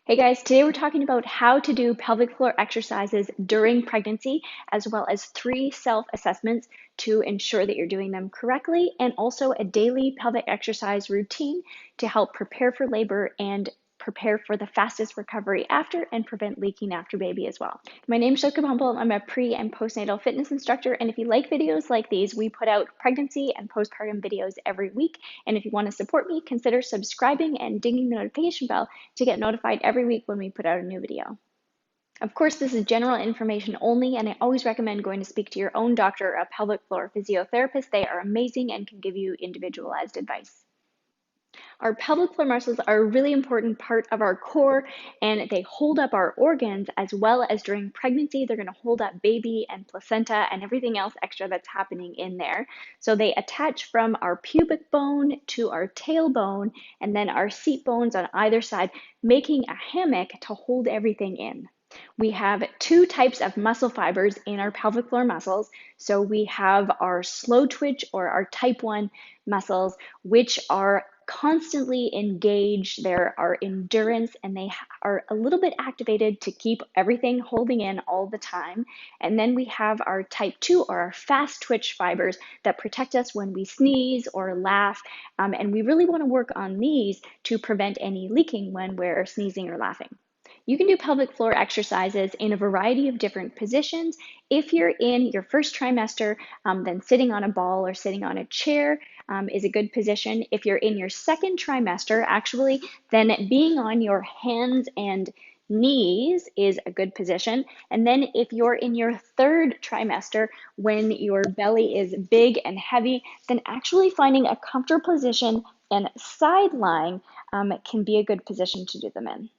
Hey guys, today we're talking about how to do pelvic floor exercises during pregnancy, as well as 3 self-assessments to ensure that you're doing them correctly, and also a daily pelvic exercise routine to help prepare for labor and prepare for the fastest recovery after and prevent leaking after baby as well. My name is Jacob Humble. I'm a pre and postnatal fitness instructor, and if you like videos like these, we put out pregnancy and postpartum videos every week. And if you want to support me, consider subscribing and dinging the notification bell to get notified every week when we put out a new video. Of course, this is general information only, and I always recommend going to speak to your own doctor or a pelvic floor physiotherapist. They are amazing and can give you individualized advice. Our pelvic floor muscles are a really important part of our core, and they hold up our organs, as well as during pregnancy, they're going to hold up baby and placenta and everything else extra that's happening in there. So they attach from our pubic bone to our tailbone and then our seat bones on either side, making a hammock to hold everything in. We have 2 types of muscle fibers in our pelvic floor muscles. So we have our slow twitch or our type 1 muscles, which are constantly engaged. There are endurance, and they are a little bit activated to keep everything holding in all the time. And then we have our type 2 or our fast twitch fibers that protect us when we sneeze or laugh. And we really want to work on these to prevent any leaking when we're sneezing or laughing. You can do pelvic floor exercises in a variety of different positions. If you're in your first trimester, then sitting on a ball or sitting on a chair is a good position. If you're in your second trimester, actually, then being on your hands and knees is a good position. And then if you're in your third trimester, when your belly is big and heavy, then actually finding a comfortable position and side lying can be a good position to do them in.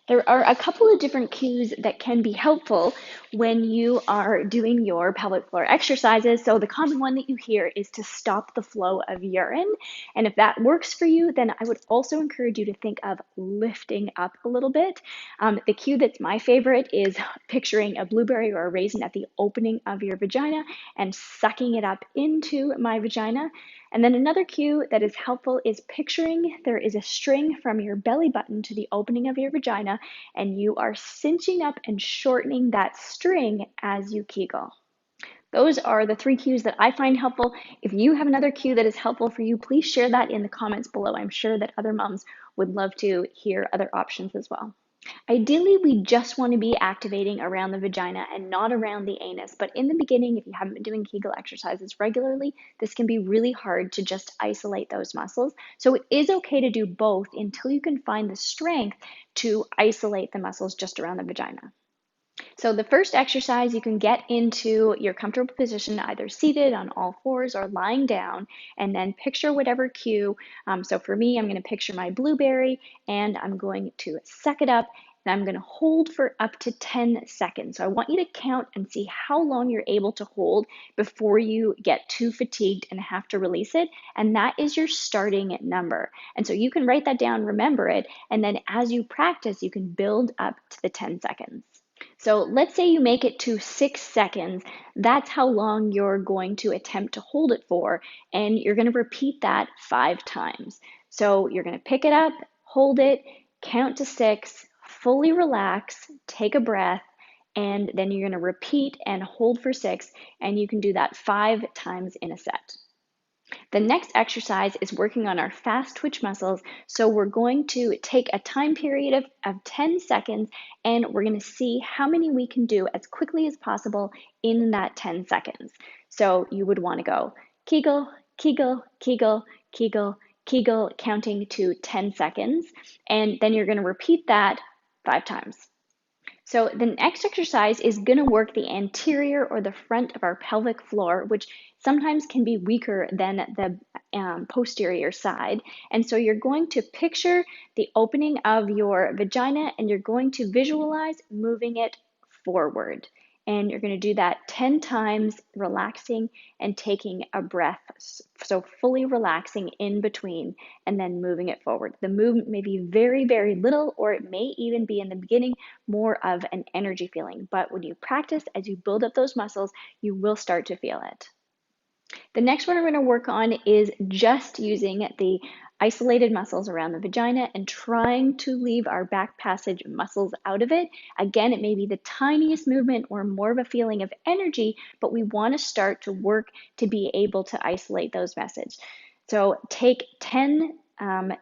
There are a couple of different cues that can be helpful when you are doing your pelvic floor exercises. So the common one that you hear is to stop the flow of urine. And if that works for you, then I would also encourage you to think of lifting up a little bit. The cue that's my favorite is picturing a blueberry or a raisin at the opening of your vagina and sucking it up into my vagina. And then another cue that is helpful is picturing there is a string from your belly button to the opening of your vagina, and you are cinching up and shortening that string as you kegel. Those are the 3 cues that I find helpful. If you have another cue that is helpful for you, please share that in the comments below. I'm sure that other moms would love to hear other options as well. Ideally, we just want to be activating around the vagina and not around the anus. But in the beginning, if you haven't been doing Kegel exercises regularly, this can be really hard to just isolate those muscles. So it is okay to do both until you can find the strength to isolate the muscles just around the vagina. So the first exercise, you can get into your comfortable position, either seated on all fours or lying down, and then picture whatever cue. So for me, I'm going to picture my blueberry, and I'm going to suck it up, and I'm going to hold for up to 10 seconds. So I want you to count and see how long you're able to hold before you get too fatigued and have to release it. And that is your starting number. And so you can write that down, remember it, and then as you practice, you can build up to the 10 seconds. So let's say you make it to 6 seconds. That's how long you're going to attempt to hold it for, and you're going to repeat that 5 times. So you're going to pick it up, hold it, count to 6, fully relax, take a breath, and then you're going to repeat and hold for 6, and you can do that 5 times in a set. The next exercise is working on our fast twitch muscles. So we're going to take a time period of 10 seconds, and we're going to see how many we can do as quickly as possible in that 10 seconds. So you would want to go Kegel, Kegel, Kegel, Kegel, Kegel, counting to 10 seconds. And then you're going to repeat that 5 times. So the next exercise is going to work the anterior or the front of our pelvic floor, which sometimes can be weaker than the posterior side. And so you're going to picture the opening of your vagina, and you're going to visualize moving it forward. And you're going to do that 10 times, relaxing and taking a breath. So fully relaxing in between and then moving it forward. The movement may be very, very little, or it may even be in the beginning more of an energy feeling. But when you practice, as you build up those muscles, you will start to feel it. The next one we're going to work on is just using the isolated muscles around the vagina and trying to leave our back passage muscles out of it. Again, it may be the tiniest movement or more of a feeling of energy, but we want to start to work to be able to isolate those messages. So take 10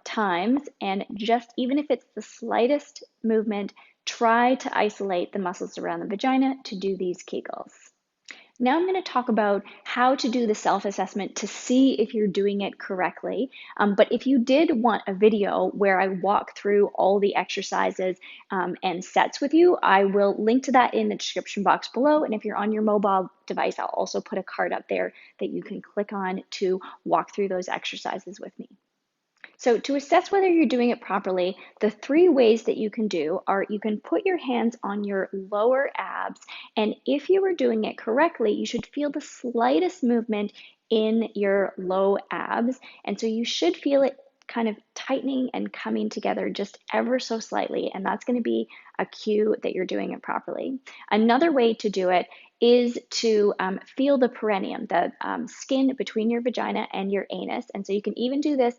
times, and just even if it's the slightest movement, try to isolate the muscles around the vagina to do these kegels. Now I'm going to talk about how to do the self-assessment to see if you're doing it correctly. But if you did want a video where I walk through all the exercises and sets with you, I will link to that in the description box below. And if you're on your mobile device, I'll also put a card up there that you can click on to walk through those exercises with me. So to assess whether you're doing it properly, the 3 ways that you can do are you can put your hands on your lower abs, and if you are doing it correctly, you should feel the slightest movement in your low abs, and so you should feel it kind of tightening and coming together just ever so slightly, and that's going to be a cue that you're doing it properly. Another way to do it is to feel the perineum, the skin between your vagina and your anus, and so you can even do this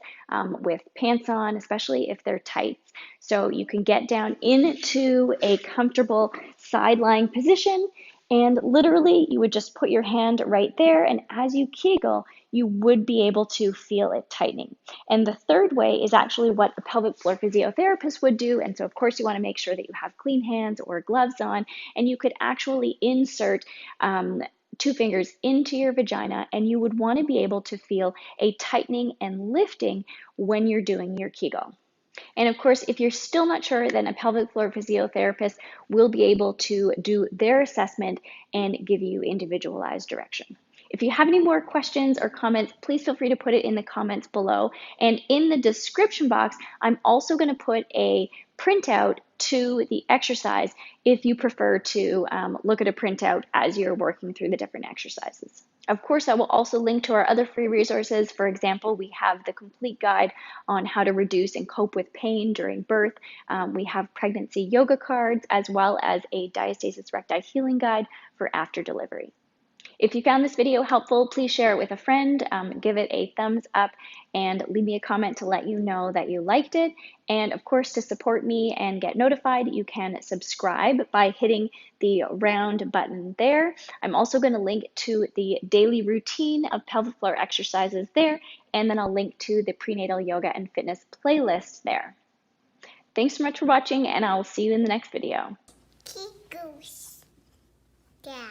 with pants on, especially if they're tights. So you can get down into a comfortable side lying position, and literally you would just put your hand right there, and as you kegel, you would be able to feel it tightening. And the third way is actually what a pelvic floor physiotherapist would do, and so of course you want to make sure that you have clean hands or gloves on, and you could actually insert 2 fingers into your vagina, and you would want to be able to feel a tightening and lifting when you're doing your kegel. And of course, if you're still not sure, then a pelvic floor physiotherapist will be able to do their assessment and give you individualized direction. If you have any more questions or comments, please feel free to put it in the comments below. And in the description box, I'm also going to put a printout to the exercise if you prefer to look at a printout as you're working through the different exercises. Of course, I will also link to our other free resources. For example, we have the complete guide on how to reduce and cope with pain during birth. We have pregnancy yoga cards, as well as a diastasis recti healing guide for after delivery. If you found this video helpful, please share it with a friend, give it a thumbs up, and leave me a comment to let you know that you liked it. And of course, to support me and get notified, you can subscribe by hitting the round button there. I'm also going to link to the daily routine of pelvic floor exercises there, and then I'll link to the prenatal yoga and fitness playlist there. Thanks so much for watching, and I'll see you in the next video. Kegels. Yeah.